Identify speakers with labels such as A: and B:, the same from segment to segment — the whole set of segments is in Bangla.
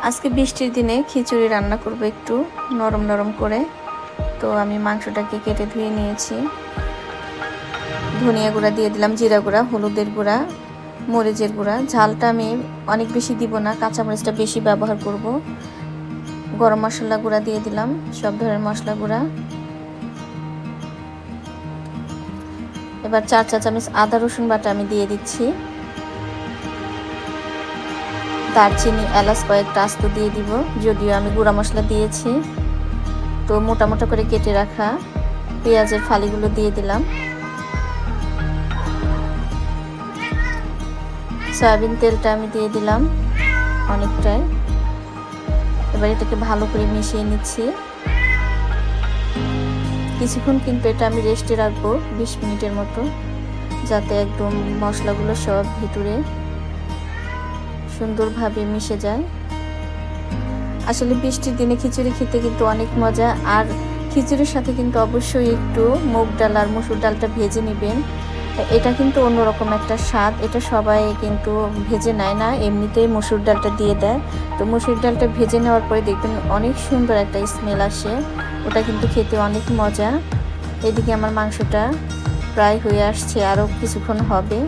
A: আজকে বৃষ্টির দিনে খিচুড়ি রান্না করব একটু নরম নরম করে। তো আমি মাংসটাকে কেটে ধুয়ে নিয়েছি। ধনিয়া গুঁড়া দিয়ে দিলাম, জিরা গুঁড়া, হলুদের গুঁড়া, মরিচের গুঁড়া। ঝালটা আমি অনেক বেশি দিব না, কাঁচামরিচটা বেশি ব্যবহার করব। গরম মশলা গুঁড়া দিয়ে দিলাম, সব ধরনের মশলা গুঁড়া। এবার 4 চা চামচ আদা রসুন বাটা আমি দিয়ে দিচ্ছি। দারচিনি, এলাচ কয়েকটা আস্ত দিয়ে দিব, যদিও আমি গুঁড়া মশলা দিয়েছি। তো মোটা মোটা করে কেটে রাখা পেঁয়াজের ফালিগুলো দিয়ে দিলাম। সয়াবিন তেলটা আমি দিয়ে দিলাম অনেকটাই। এবার এটাকে ভালো করে মিশিয়ে নিচ্ছি। কিছুক্ষণ কিন্তু এটা আমি রেস্টে রাখবো 20 মিনিটের মতো, যাতে একদম মশলাগুলো সব ভিতরে সুন্দরভাবে মিশে যায়। আসলে বৃষ্টির দিনে খিচুড়ি খেতে কিন্তু অনেক মজা। আর খিচুড়ির সাথে কিন্তু অবশ্যই একটু মুগ ডাল আর মসুর ডালটা ভেজে নেবেন। এটা কিন্তু অন্যরকম একটা স্বাদ। এটা সবাই কিন্তু ভেজে নেয় না, এমনিতেই মসুর ডালটা দিয়ে দেয়। তো মসুর ডালটা ভেজে নেওয়ার পরে দেখবেন অনেক সুন্দর একটা স্মেল আসে। ওটা কিন্তু খেতে অনেক মজা। এদিকে আমার মাংসটা প্রায় হয়ে আসছে, আরও কিছুক্ষণ হবে।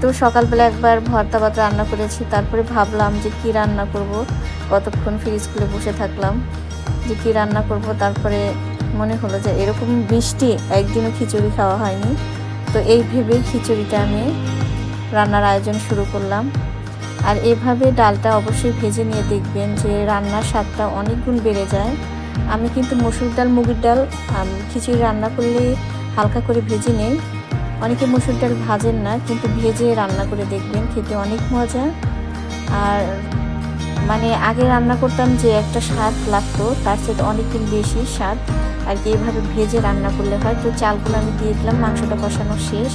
A: তো সকালবেলা একবার ভর্তা ভাত রান্না করেছি, তারপরে ভাবলাম যে কি রান্না করব। কতক্ষণ ফ্রিজ খুলে বসে থাকলাম যে কি রান্না করব। তারপরে মনে হলো যে এরকম বৃষ্টি, একদিনও খিচুড়ি খাওয়া হয়নি। তো এই ভেবেই খিচুড়িটা আমি রান্নার আয়োজন শুরু করলাম। আর এভাবে ডালটা অবশ্যই ভেজে নিয়ে দেখবেন যে রান্নার স্বাদটা অনেক গুণ বেড়ে যায়। আমি কিন্তু মসুর ডাল, মুগের ডাল খিচুড়ি রান্না করলে হালকা করে ভেজে নেই। অনেকে মসুর ডাল ভাজেন না, কিন্তু ভেজে রান্না করে দেখবেন, খেতে অনেক মজা। আর মানে আগে রান্না করতাম যে একটা স্বাদ লাগতো, তার সাথে অনেক গুণ বেশি স্বাদ আর কি এইভাবে ভেজে রান্না করলে হয়। তো চালগুলো আমি দিয়ে দিলাম, মাংসটা কষানো শেষ।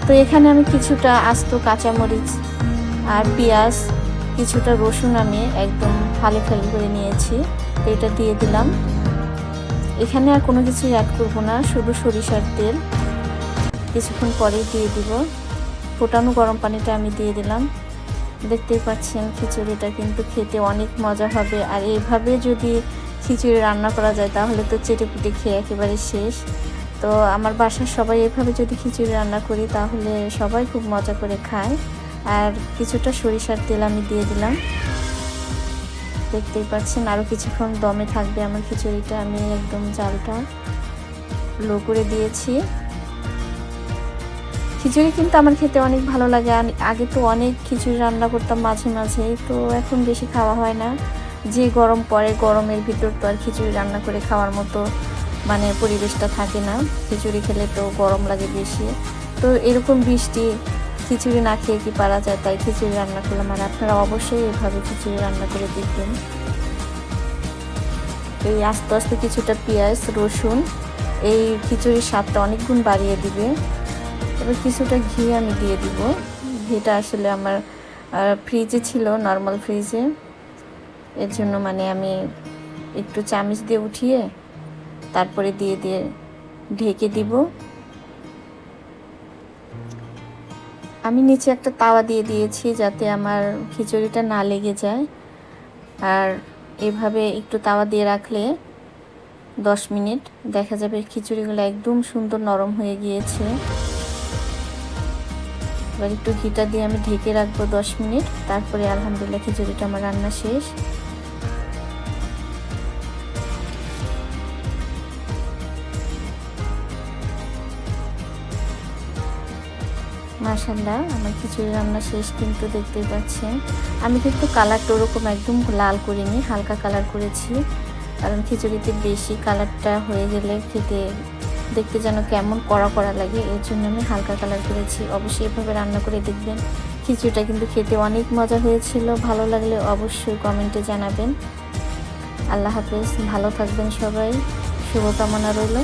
A: তো এখানে আমি কিছুটা আস্ত কাঁচামরিচ আর পেঁয়াজ, কিছুটা রসুন আমি একদম ফালি ফালি করে নিয়েছি। তো এটা দিয়ে দিলাম। এখানে আর কোনো কিছু অ্যাড করব না, শুধু সরিষার তেল কিছুক্ষণ পরেই দিয়ে দিব। ফোটানো গরম পানিটা আমি দিয়ে দিলাম। দেখতেই পাচ্ছেন খিচুড়িটা কিন্তু খেতে অনেক মজা হবে। আর এইভাবে যদি খিচুড়ি রান্না করা যায় তাহলে তো চেটেপুটে খেয়ে একেবারে শেষ। তো আমার বাসার সবাই এভাবে যদি খিচুড়ি রান্না করি তাহলে সবাই খুব মজা করে খায়। আর কিছুটা সরিষার তেল আমি দিয়ে দিলাম। দেখতেই পাচ্ছেন আরও কিছুক্ষণ দমে থাকবে আমার খিচুড়িটা। আমি একদম জালটা লো করে দিয়েছি। খিচুড়ি কিন্তু আমার খেতে অনেক ভালো লাগে। আগে তো অনেক খিচুড়ি রান্না করতাম মাঝে মাঝে, তো এখন বেশি খাওয়া হয় না। যে গরম পড়ে, গরমের ভিতর তো আর খিচুড়ি রান্না করে খাওয়ার মতো মানে পরিবেশটা থাকে না। খিচুড়ি খেলে তো গরম লাগে বেশি। তো এরকম বৃষ্টি, খিচুড়ি না খেয়ে কি পারা যায়, তাই খিচুড়ি রান্না করলাম। আর আপনারা অবশ্যই এভাবে খিচুড়ি রান্না করে দেখবেন। এই আস্তে আস্তে কিছুটা পেঁয়াজ, রসুন এই খিচুড়ির স্বাদটা অনেক গুণ বাড়িয়ে দিবে। এবার কিছুটা ঘি আমি দিয়ে দিব। ঘিটা আসলে আমার ফ্রিজে ছিল, নর্মাল ফ্রিজে, এর জন্য মানে আমি একটু চামচ দিয়ে উঠিয়ে তারপরে দিয়ে ঢেকে দিব। আমি নিচে একটা তাওয়া দিয়ে দিয়েছি যাতে আমার খিচুড়িটা না লেগে যায়। আর এভাবে একটু তাওয়া দিয়ে রাখলে 10 মিনিট দেখা যাবে খিচুড়িগুলো একদম সুন্দর নরম হয়ে গিয়েছে। এবার একটু ঘিটা দিয়ে আমি ঢেকে রাখবো 10 মিনিট। তারপরে আলহামদুলিল্লাহ খিচুড়িটা আমার রান্না শেষ। মাশাআল্লাহ আমার খিচুড়ি রান্না শেষ, কিন্তু দেখতেই পাচ্ছেন আমি কিন্তু কালারটা ওরকম একদম লাল করিনি, হালকা কালার করেছি। কারণ খিচুড়িতে বেশি কালারটা হয়ে গেলে খেতে দেখতে যেন কেমন কড়া কড়া লাগে, এর জন্য আমি হালকা কালার করেছি। অবশ্যই এভাবে রান্না করে দেখবেন। খিচুড়িটা কিন্তু খেতে অনেক মজা হয়েছিল। ভালো লাগলে অবশ্যই কমেন্টে জানাবেন। আল্লাহ হাফেজ, ভালো থাকবেন সবাই, শুভকামনা রইল।